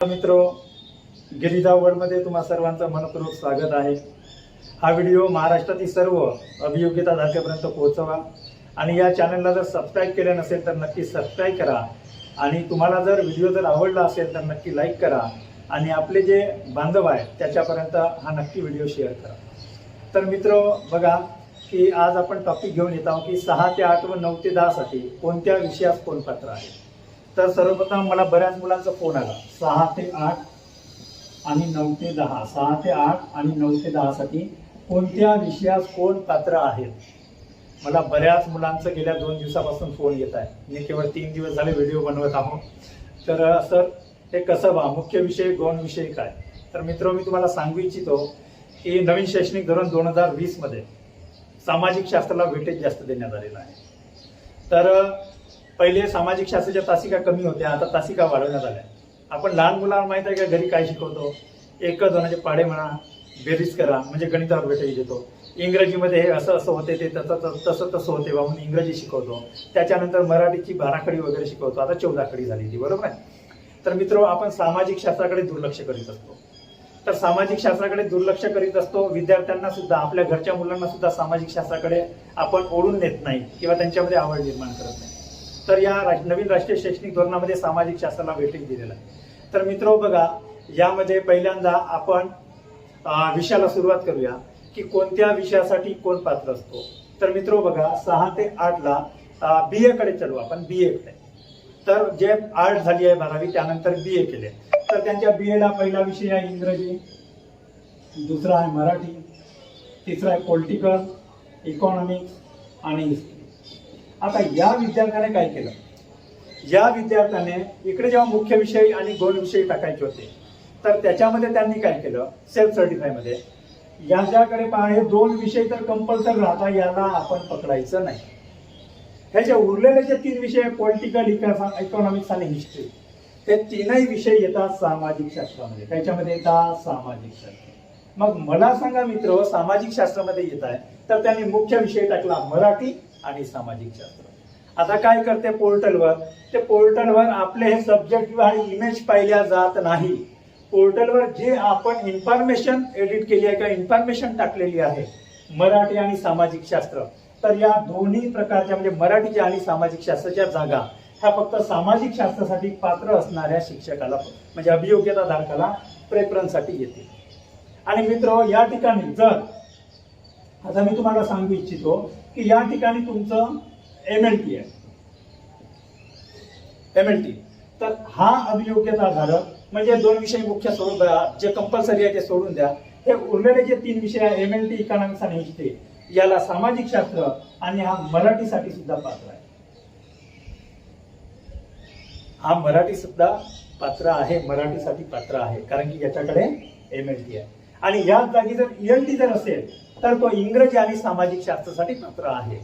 मित्रो, गिरिजा वर्ल्डमध्ये तुम्हा सर्वांचं मनपूर्वक स्वागत आहे। हा व्हिडिओ महाराष्ट्रातील सर्व अभियोग्यता धारकांपर्यंत पोहोचवा आणि या चॅनलला जर सबस्क्राइब केले नसेल तर नक्की सबस्क्राइब करा आणि तुम्हाला जर व्हिडिओ जर आवडला असेल तर नक्की लाईक करा आणि आपले जे बांधव आहेत त्याच्यापर्यंत हा नक्की व्हिडिओ शेअर करा। तर मित्रो बघा की आज आपण टॉपिक घेऊन येत आहोत की 6 ते 8 व 9 ते 10 साठी कोणत्या विषयास कोण पात्र आहे। तर सर्वप्रथम मला बऱ्याच मुलांचा फोन आला 6 ते 8 आणि 9 ते 10, 6 ते 8 आणि 9 ते 10 साठी कोणत्या विषयास कोण पात्र आहेत। मला बऱ्याच मुलांचं गेल्या 2 दिवसापासून फोन येत आहे। मी केवळ 3 दिवस झाले व्हिडिओ बनवत आहोत। तर सर हे कसं बा, मुख्य विषय गौण विषय काय। तर मित्रो, मी तुम्हाला सांगू इच्छितो की नवीन शैक्षणिक धोरण 2020 मध्ये सामाजिक शास्त्राला वेटेज जास्त देण्यात आलेलं आहे। तर पहिले सामाजिक शास्त्राच्या तासिका कमी होत्या, आता तासिका वाढवण्यात आल्या। आपण लहान मुलांना माहित आहे का घरी काय शिकवतो, 1 2चे पाढे म्हणा, बेरीज करा म्हणजे गणितावर वेटेज देतो। इंग्रजीमध्ये हे असं असं होते, ते तसं होते म्हणून इंग्रजी शिकवतो। त्याच्यानंतर मराठीची 12 खडी वगैरे शिकवतो, आता 14 खडी झाली ती, बरोबर आहे। तर मित्रो, आपण सामाजिक शास्त्राकडे दुर्लक्ष करीत असतो। तर सामाजिक शास्त्राकडे दुर्लक्ष करीत असतो, विद्यार्थ्यांना सुद्धा, आपल्या घरच्या मुलांना सुद्धा सामाजिक शास्त्राकडे आपण ओढून नेत नाही किंवा त्यांच्यामध्ये आवड निर्माण करत नाही। तर या नवीन राष्ट्रीय शैक्षणिक धोरणामध्ये सामाजिक शास्त्राला वेटेज दिलेलं आहे। तर मित्रो बघा, यामध्ये पहिल्यांदा आपण विषयाला सुरुवात करूया की कोणत्या विषयासाठी कोण पात्र असतो। तर मित्रो बघा, 6 ते 8 ला BA कडे चलू आपण, BA कडे। तर जे आर्ट झाली आहे 12वी त्यानंतर BA केले, तर त्यांच्या BA ला पहिला विषय आहे इंग्रजी, दुसरा आहे मराठी, तिसरा आहे पॉलिटिकल, इकॉनॉमिक्स आणि हिस्ट्री। आता या विद्यार्थ्याने काय केलं, या विद्यार्थ्याने इकडे जेव्हा मुख्य विषय आणि गौण विषय टाकायचे होते तर त्याच्यामध्ये त्यांनी काय केलं, सेल्फ सर्टिफाय मध्ये याच्याकडे पहा, हे 2 विषय तर कंपल्सरी राहता, याला आपण पकडायचं नाही। हे जे उरलेले जे 3 विषय, पॉलिटिकल, इकॉनॉमिक्स आणि हिस्ट्री, हे 3ही विषय येतात सामाजिक शास्त्रामध्ये। त्याच्यामध्ये येतात सामाजिक शास्त्र। मग मला सांगा मित्र, सामाजिक शास्त्रामध्ये येत आहे तर त्यांनी मुख्य विषय टाकला मराठी आणि सामाजिक शास्त्र। आता काय करते पोर्टलवर, ते पोर्टलवर आपले हे सब्जेक्ट आणि इमेज पाहिल्या जात नाही। पोर्टलवर जे आपण इन्फॉर्मेशन एडिट केली आहे किंवा इन्फॉर्मेशन टाकलेली आहे मराठी आणि सामाजिक शास्त्र, तर या दोन्ही प्रकारच्या म्हणजे मराठीच्या आणि सामाजिक शास्त्राच्या जागा ह्या फक्त सामाजिक शास्त्रासाठी पात्र असणाऱ्या शिक्षकाला म्हणजे अभियोग्यता धारकाला प्रेफरन्ससाठी येते। आणि मित्र, या ठिकाणी जर आता मी तुम्हाला सांगू इच्छितो की या ठिकाणी तुमचं MLT आहे, MLT, तर हा अभियोग्यता धारक म्हणजे 2 विषय मुख्य सोडून द्या, जे कंपल्सरी आहे ते सोडून द्या। हे उरलेले जे 3 विषय आहे MLT, इकॉनॉमिक्स आणि हिस्ट्री, याला सामाजिक शास्त्र आणि हा मराठीसाठी सुद्धा पात्र आहे। हा मराठी सुद्धा पात्र आहे, मराठीसाठी पात्र आहे, कारण की याच्याकडे MLT आहे। आणि याच जागी जर ELT जर असेल तर तो इंग्रजी आणि सामाजिक शास्त्रासाठी पात्र आहे।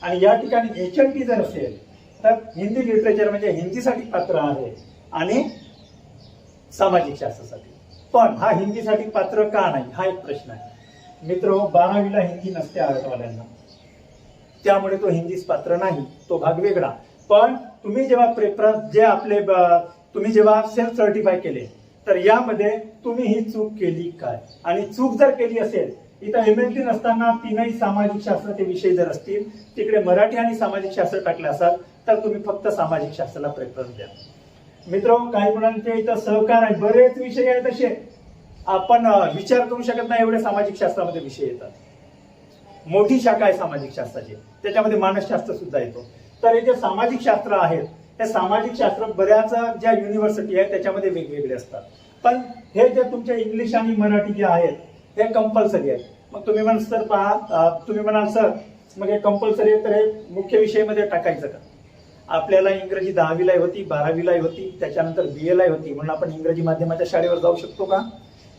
आणि या ठिकाणी HLT जर असेल तर हिंदी लिटरेचर म्हणजे हिंदीसाठी पात्र आहे आणि सामाजिक शास्त्रासाठी। पण हा हिंदीसाठी पात्र का नाही, हा एक प्रश्न आहे। मित्र, 12वीला हिंदी नसते आर्टवाल्यांना, त्यामुळे तो हिंदीस पात्र नाही, तो भाग वेगळा। पण तुम्ही जेव्हा प्रेफरन्स जे आपले तुम्ही जेव्हा सेल्फ सर्टिफाय केले तर यामध्ये तुम्ही ही चूक केली काय, आणि चूक जर केली असेल, इथं MLT नसताना 3ही सामाजिक शास्त्राचे विषय जर असतील, तिकडे मराठी आणि सामाजिक शास्त्र टाकले असाल तर तुम्ही फक्त सामाजिक शास्त्राला प्रेफरन्स द्या। मित्र, काही मुलांचे इथं सहकार आहे, बरेच विषय आहेत तसे आपण विचार करू शकत नाही एवढे सामाजिक शास्त्रामध्ये विषय येतात। मोठी शाखा आहे सामाजिक शास्त्राची, त्याच्यामध्ये मानसशास्त्र सुद्धा येतो। तर हे जे सामाजिक शास्त्र आहेत, हे सामाजिक शास्त्र बऱ्याच ज्या युनिव्हर्सिटी आहेत त्याच्यामध्ये वेगवेगळे असतात। पण हे जे तुमचे इंग्लिश आणि मराठी जे आहेत हे कंपल्सरी आहे। मग तुम्ही म्हणाल सर पहा, तुम्ही म्हणाल सर मग हे कंपल्सरी आहे तर हे मुख्य विषयामध्ये टाकायचं का। आपल्याला इंग्रजी 10वीला होती, 12वीला होती, त्याच्यानंतर BA ला होती, म्हणून आपण इंग्रजी माध्यमाच्या शाळेवर जाऊ शकतो का,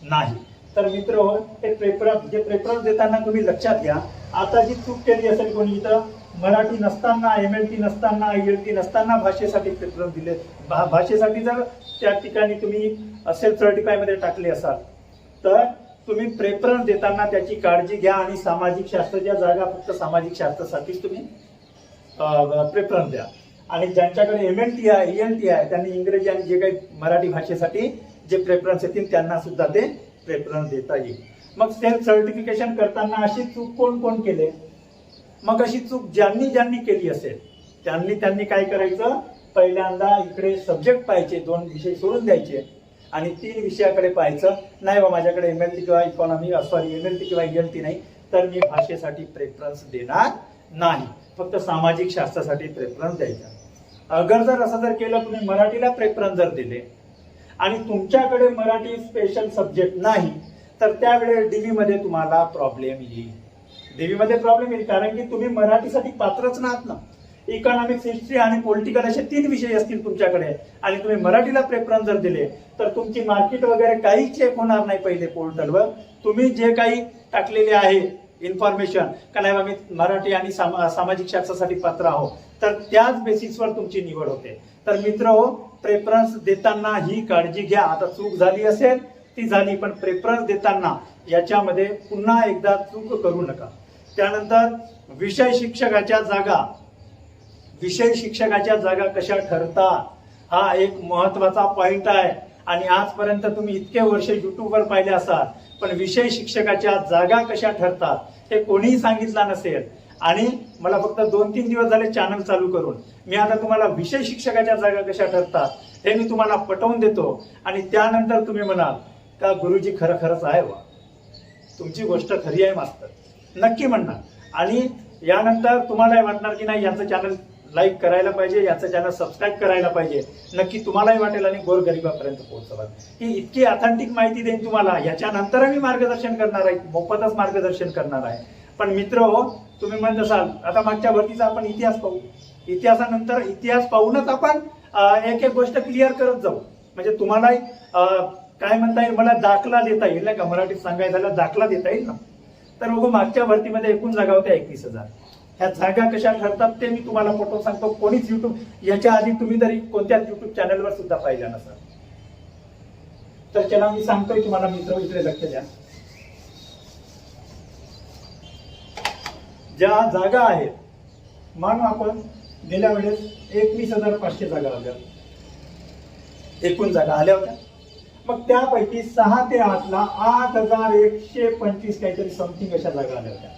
नाही। तर मित्र, हे प्रेफरन्स देताना तुम्ही लक्षात घ्या, आता जी चूक केली असेल कोणी, इथं मराठी नसताना, MLT नसताना, ELT नसताना भाषेसाठी प्रेफरन्स दिले, भाषेसाठी जर त्या ठिकाणी तुम्ही सेल्फ सर्टिफाय मध्ये टाकले असाल तर तुम्ही प्रेफरन्स देताना त्याची काळजी घ्या आणि सामाजिक शास्त्राच्या जागा फक्त सामाजिक शास्त्रासाठीच तुम्ही प्रेफरन्स द्या। आणि ज्यांच्याकडे MLT आहे ELT आहे त्यांनी इंग्रजी आणि जे काही मराठी भाषेसाठी जे प्रेफरन्स येतील त्यांना सुद्धा ते प्रेफरन्स देता येईल. मग सेल्फ सर्टिफिकेशन करताना अशी चूक कोण कोण केले? मग अशी चूक ज्यांनी ज्यांनी केली असेल त्यांनी काय करायचं, पहिल्यांदा इकडे सब्जेक्ट पाहायचे, 2 विषय सोडून द्यायचे आणि 3 विषयाकडे पाहायचं. नाही बा माझ्याकडे MLT किंवा इकॉनॉमी MLT किंवा ELT नाही, तर मी भाषेसाठी प्रेफरन्स देणार नाही, फक्त सामाजिक शास्त्रासाठी प्रेफरन्स द्यायचा. अगर जर असं जर केलं, तुम्ही मराठीला प्रेफरन्स जर दिले आणि तुमच्याकडे मराठी स्पेशल सब्जेक्ट नाही, तर त्यावेळेस DV मध्ये तुम्हाला प्रॉब्लेम येईल. DV मध्ये प्रॉब्लेम येईल कारण की तुम्ही मराठीसाठी पात्रच नाहीत ना. इकॉनॉमिक्स, हिस्ट्री आणि पॉलिटिकल असे 3 विषय असतील तुमच्याकडे आणि तुम्ही मराठीला प्रेफरन्स जर दिले, तर तुमची मार्केट वगैरे काही चेक होणार नाही. पहिले पोर्टलवर तुम्ही जे काही टाकलेले आहे इन्फॉर्मेशन का नाही मी मराठी आणि सामाजिक शास्त्रासाठी पात्र आहो, तर त्याच बेसिसवर तुमची निवड होते. तर मित्रहो, प्रेफरन्स देताना ही काळजी घ्या. आता चूक झाली असेल ती झाली, पण प्रेफरन्स देताना याच्यामध्ये पुन्हा एकदा चूक करू नका. त्यानंतर विषय शिक्षकाच्या जागा कशा ठरतात, हा एक महत्वाचा पॉइंट आहे. आणि आजपर्यंत तुम्ही इतके वर्ष युट्यूबवर पाहिले असाल, पण विषय शिक्षकाच्या जागा कशा ठरतात हे कोणीही सांगितलं नसेल. आणि मला फक्त 2-3 दिवस झाले चॅनल चालू करून, मी आता तुम्हाला विषय शिक्षकाच्या जागा कशा ठरतात हे मी तुम्हाला पटवून देतो. आणि त्यानंतर तुम्ही म्हणाल का गुरुजी खरंच आहे वा, तुमची गोष्ट खरी आहे मास्तर, नक्की म्हणणार. आणि यानंतर तुम्हालाही वाटणार की नाही याचं चॅनल लाईक करायला पाहिजे, याचं चॅनल सबस्क्राईब करायला पाहिजे. नक्की तुम्हालाही वाटेल आणि गोरगरिबापर्यंत पोहोचवा. ही इतकी ऑथेंटिक माहिती देईन तुम्हाला. याच्यानंतर मी मार्गदर्शन करणार आहे, मोफतच मार्गदर्शन करणार आहे. पण मित्र हो, तुम्ही म्हणत असाल आता मागच्या भरतीचा आपण इतिहास पाहू, इतिहासानंतर इतिहास पाहूनच आपण एक एक गोष्ट क्लिअर करत जाऊ. म्हणजे तुम्हालाही काय म्हणता येईल, मला दाखला देता येईल नाही का, मराठीत सांगायचं झालं दाखला देता येईल ना. तर बघू, मागच्या भरतीमध्ये एकूण जागा होत्या 21,000. ह्या जागा कशा ठरतात ते मी तुम्हाला पटवून सांगतो. कोणीच युट्यूब याच्या आधी तुम्ही तरी कोणत्याच युट्यूब चॅनलवर सुद्धा पाहिल्या नसाल. तर चला मी सांगतोय तुम्हाला मित्र, इकडे लक्ष द्या. ज्या जागा आहेत, मानू आपण गेल्या वेळेस 21,500 जागा आल्या, एकूण जागा आल्या होत्या. मग त्यापैकी 6 ते 8 ला 8,125 काहीतरी समथिंग अशा जागा आल्या होत्या.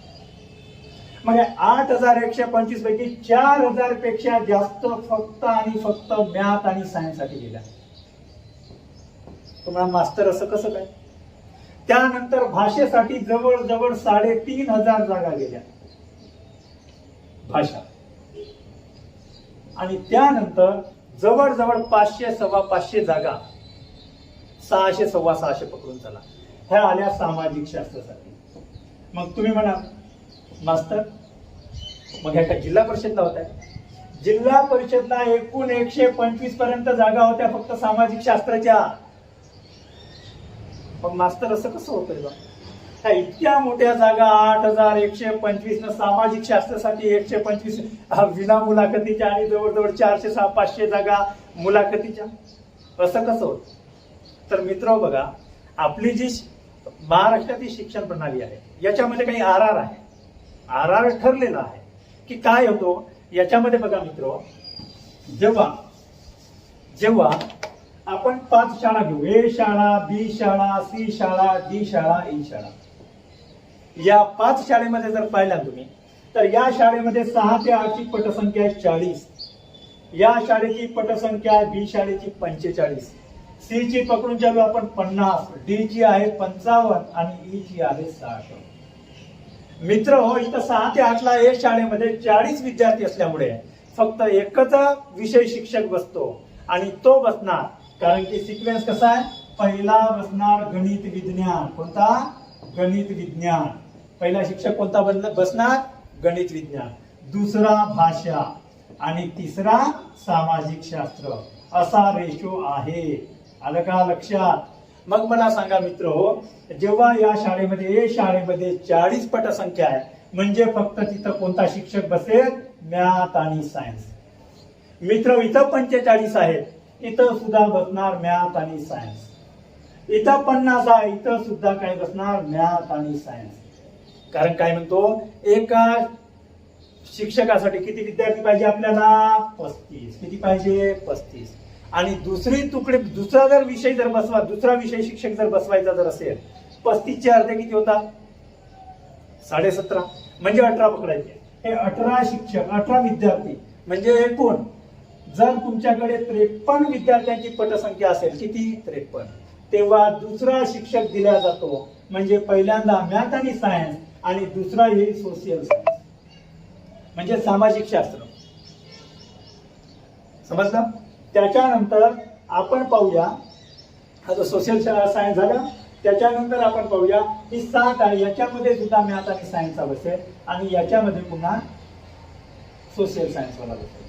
मग 8,125 पैकी 4,000 पेक्षा जास्त फक्त आणि फक्त मॅथ आणि सायन्स साठी गेल्या. तुम्हाला मास्टर असं कसं काय? त्यानंतर भाषेसाठी जवळजवळ 3,500 जागा गेल्या भाषा. आणि त्यानंतर जवळजवळ 500-525 जागा, 600-650 पकडून चला, ह्या आल्या सामाजिक शास्त्रासाठी. मग तुम्ही म्हणा मास्तर मग ह्या का जिल्हा परिषदला होत्या? जिल्हा परिषदला एकूण 125 पर्यंत जागा होत्या फक्त सामाजिक शास्त्राच्या. मग मास्तर असं कसं होतंय बा? ह्या इतक्या मोठ्या जागा 8,125 न सामाजिक शास्त्रासाठी 125 विना मुलाखतीच्या आणि जवळजवळ 400-500 जागा मुलाखतीच्या, असं कसं होत? तर मित्र बघा, आपली जी महाराष्ट्रातील शिक्षण प्रणाली आहे याच्यामध्ये काही RR आहे, RR ठरलेला आहे की काय होतो याच्यामध्ये. बघा मित्र, जेव्हा आपण 5 शाळा घेऊ, A शाळा, B शाळा, C शाळा, D शाळा, E शाळा, या 5 शाळेमध्ये जर पाहिल्या तुम्ही, तर या शाळेमध्ये 6 ते 8 ची पटसंख्या आहे 40, या शाळेची पटसंख्या आहे B शाळेची 45, C ची पकडून चालू आपण 50, D ची आहे 55 आणि E ची आहे 60. मित्र हो, इथं 6 ते 8 ला A शाळेमध्ये 40 विद्यार्थी असल्यामुळे फक्त एकच विषय शिक्षक बसतो आणि तो बसणार, कारण की सिक्वेन्स कसा आहे, पहिला बसणार गणित विज्ञान. कोणता? गणित विज्ञान. पहिला शिक्षक कोणता बसणार? गणित विज्ञान. दुसरा भाषा आणि तिसरा सामाजिक शास्त्र, असा रेशो आहे. आलं का लक्षात? मग मला सांगा मित्र हो, जेव्हा या शाळेमध्ये A शाळेमध्ये 40 पटसंख्या आहे, म्हणजे फक्त तिथं कोणता शिक्षक बसेल? मॅथ आणि सायन्स. मित्र इथं 45 आहेत, इथं सुद्धा बसणार मॅथ आणि सायन्स. इथं 50 आहे, इथं सुद्धा काय बसणार? मॅथ आणि सायन्स. कारण काय म्हणतो, एका शिक्षकासाठी किती विद्यार्थी पाहिजे आपल्याला? 35. किती पाहिजे? 35. आणि दुसरा जर विषय जर दुसरा विषय शिक्षक जर बसवायचा जर असेल 35 चे अर्धे किती होतात 17.5 म्हणजे 18 पकडायचे. हे 18 शिक्षक 18 विद्यार्थी म्हणजे एकूण जर तुमच्याकडे 53 विद्यार्थ्यांची पटसंख्या असेल किती 53 तेव्हा दुसरा शिक्षक दिला जातो. म्हणजे पहिल्यांदा मॅथ आणि सायन्स आणि दुसरा येईल सोशियल सायन्स म्हणजे सामाजिक शास्त्र. समजलं. त्याच्यानंतर आपण पाहूया आता सोशल सायन्स झालं. त्याच्यानंतर आपण पाहूया ही 7 आहे याच्यामध्ये सुद्धा मॅथ आणि सायन्सचा बसेल आणि याच्यामध्ये पुन्हा सोशल सायन्स वाला बसेल.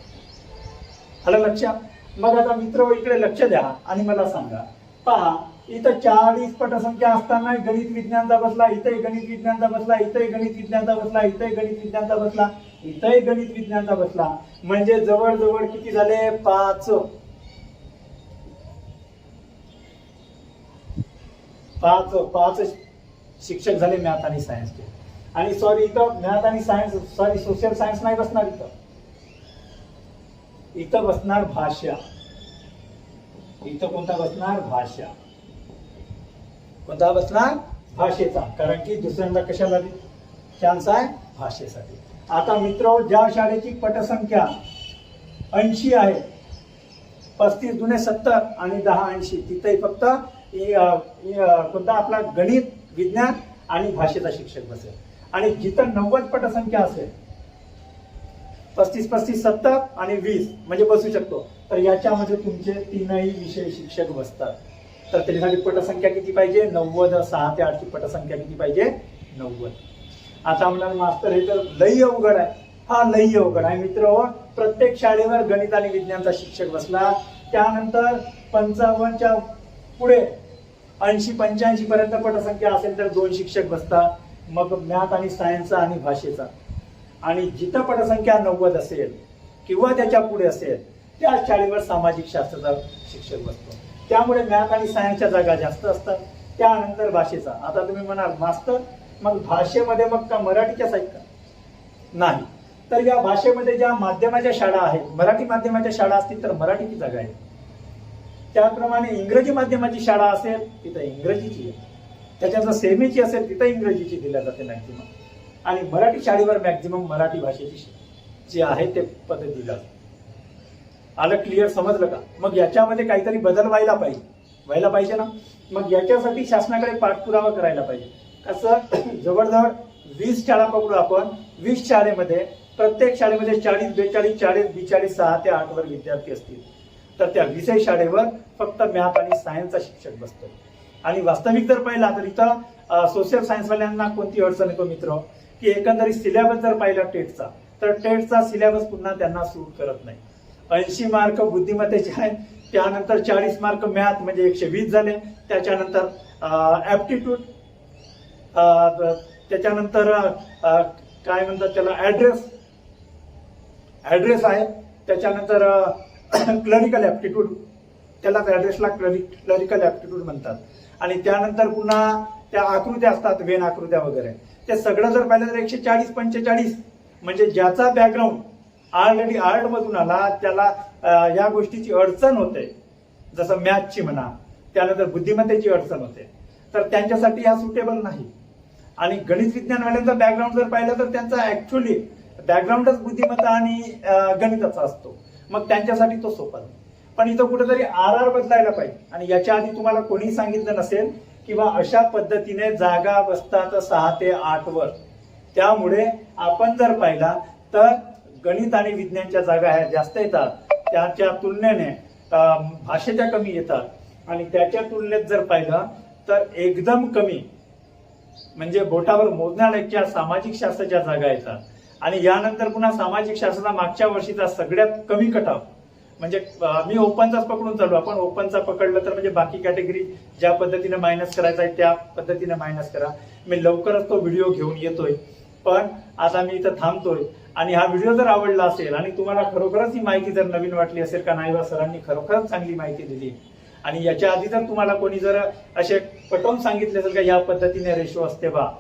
आलं लक्षात. मग आता मित्र इकडे लक्ष द्या आणि मला सांगा. पहा इथं 40 पटसंख्या असताना गणित विज्ञानचा बसला, इथे गणित विज्ञानचा बसला, इथे गणित विज्ञानचा बसला, इथे गणित विज्ञानचा बसला, इथे गणित विज्ञानचा बसला. म्हणजे जवळजवळ किती झाले 5 शिक्षक झाले मॅथ आणि सायन्सचे. आणि सॉरी इथं मॅथ आणि सायन्स सोशल सायन्स नाही बसणार. इथं बसणार भाषा. इथं कोणता बसणार भाषा. कोणता बसणार भाषेचा. कारण की दुसऱ्यांदा कशाला चान्स आहे भाषेसाठी. आता मित्र ज्या शाळेची पटसंख्या 80 आहे 35 दुने 70 आणि 10 80 तिथे फक्त कोणता आपला गणित विज्ञान आणि भाषेचा शिक्षक बसेल. आणि जिथं 90 पटसंख्या असेल 35 70 आणि 20 म्हणजे बसू शकतो तर याच्यामध्ये तुमचे 3ही विषय शिक्षक बसतात. तर त्याच्यासाठी पटसंख्या किती पाहिजे 90. 6 ते 8 ची पटसंख्या किती पाहिजे 90. आता म्हणणार मास्तर हे तर लई अवघड आहे. हा लई अवघड आहे मित्र. प्रत्येक शाळेवर गणित आणि विज्ञानचा शिक्षक बसला. त्यानंतर 55च्या पुढे 80-85 पर्यंत पटसंख्या असेल तर 2 शिक्षक बसतात. मग मॅथ आणि सायन्सचा आणि भाषेचा. आणि जिथं पटसंख्या 90 असेल किंवा त्याच्या पुढे असेल त्या शाळेवर सामाजिक शास्त्राचा शिक्षक बसतो. त्यामुळे मॅथ आणि सायन्सच्या जागा जास्त असतात. त्यानंतर भाषेचा. आता तुम्ही म्हणाल मास्तर मग भाषेमध्ये मग का मराठीच्याच आहेत का. नाही. तर या भाषेमध्ये ज्या माध्यमाच्या शाळा आहेत मराठी माध्यमाच्या शाळा असतील तर मराठीची जागा आहे. त्याप्रमाणे इंग्रजी माध्यमाची शाळा असेल तिथं इंग्रजीची आहे. त्याच्यात सेमीची असेल तिथं इंग्रजीची दिल्या जाते मॅक्झिमम. आणि मराठी शाळेवर मॅक्झिमम मराठी भाषेची जी आहे ते पद्धत दिला. आलं क्लिअर समजलं का. मग याच्यामध्ये काहीतरी बदल व्हायला पाहिजे ना. मग याच्यासाठी शासनाकडे पाठपुरावा करायला पाहिजे. कसं जवळजवळ 20 शाळा पकडू आपण. 20 शाळेमध्ये प्रत्येक शाळेमध्ये 40 42 40 42 6 ते 8 वर विद्यार्थी असतील तर त्या 20 शाळेवर फक्त मॅथ आणि सायन्सचा शिक्षक बसतो. आणि वास्तविक जर पाहिला तर इथं सोशल सायन्सवाल्यांना कोणती अडचण येतो मित्र की एकंदरीत सिलेबस जर पाहिला टेटचा तर टेटचा सिलेबस पुन्हा त्यांना सूट करत नाही. 80 मार्क बुद्धिमत्तेचे आहेत. त्यानंतर 40 मार्क मॅथ म्हणजे 120 झाले. त्याच्यानंतर ऍप्टिट्यूड त्याच्यानंतर काय म्हणतात त्याला ऍड्रेस आहे. त्याच्यानंतर क्लरिकल ऍप्टिट्यूड त्याला ऍड्रेसला क्लरिकल ऍप्टिट्यूड म्हणतात. आणि त्यानंतर पुन्हा त्या आकृत्या असतात वेन आकृत्या वगैरे ते सगळं जर पाहिलं तर 140 45 म्हणजे ज्याचा बॅकग्राऊंड ऑलरेडी आर्ट मधून आला त्याला या गोष्टीची अडचण होते. जसं मॅथची म्हणा त्यानंतर बुद्धिमत्तेची अडचण होते तर त्यांच्यासाठी हा सुटेबल नाही. आणि गणित विज्ञानवाल्यांचा बॅकग्राऊंड जर पाहिलं तर त्यांचा ऍक्च्युअली बॅकग्राऊंडच बुद्धिमत्ता आणि गणिताचा असतो. मग त्यांच्यासाठी तो सोपा नाही. पण इथं कुठेतरी आर बदलायला पाहिजे. आणि याच्या आधी तुम्हाला कोणी सांगितलं नसेल किंवा अशा पद्धतीने जागा बसतात 6 ते 8 वर. त्यामुळे आपण जर पाहिला तर गणित आणि विज्ञानच्या जागा ह्या जास्त येतात. त्याच्या तुलनेने भाषेच्या कमी येतात. आणि त्याच्या तुलनेत जर पाहिलं तर एकदम कमी म्हणजे बोटावर मोजण्यालायकच्या सामाजिक शास्त्राच्या जागा येतात. आणि यानंतर पुन्हा सामाजिक शास्त्राचा मागच्या वर्षीचा सगळ्यात कमी कटाव म्हणजे मी ओपनचाच पकडून चालू. आपण ओपनचा पकडलं तर म्हणजे बाकी कॅटेगरी ज्या पद्धतीने मायनस करायचा आहे त्या पद्धतीने मायनस करा. मी लवकरच तो व्हिडिओ घेऊन येतोय. पण आता मी इथं थांबतोय. आणि हा व्हिडिओ जर आवडला असेल आणि तुम्हाला खरोखरच ही माहिती जर नवीन वाटली असेल का नाही बा सरांनी खरोखरच चांगली माहिती दिली आणि याच्या आधी जर तुम्हाला कोणी जर असे पटवून सांगितले असेल का या पद्धतीने रेशो असते बा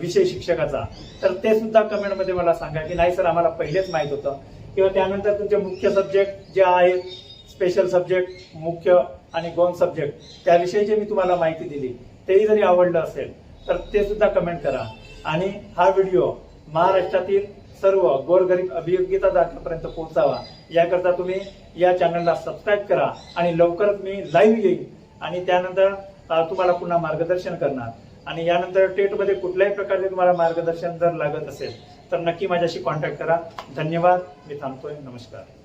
विषय शिक्षकाचा तर ते सुद्धा कमेंटमध्ये मला सांगा की नाही सर आम्हाला पहिलेच माहित होतं. किंवा त्यानंतर तुमचे मुख्य सब्जेक्ट जे आहेत स्पेशल सब्जेक्ट, मुख्य आणि गौण सब्जेक्ट त्याविषयी जे मी तुम्हाला माहिती दिली तेही जरी आवडलं असेल तर ते सुद्धा कमेंट करा. आणि हा व्हिडिओ महाराष्ट्रातील सर्व गोरगरीब अभियोग्यता दाखल्यापर्यंत पोहोचावा याकरता तुम्ही या चॅनलला सबस्क्राईब करा. आणि लवकरच मी लाईव्ह येईल आणि त्यानंतर तुम्हाला पुन्हा मार्गदर्शन करणार. आणि यानंतर टेटमध्ये कुठल्याही प्रकारचे तुम्हाला मार्गदर्शन जर लागत असेल तर नक्की माझ्याशी कॉन्टॅक्ट करा. धन्यवाद. मी थांबतोय. नमस्कार.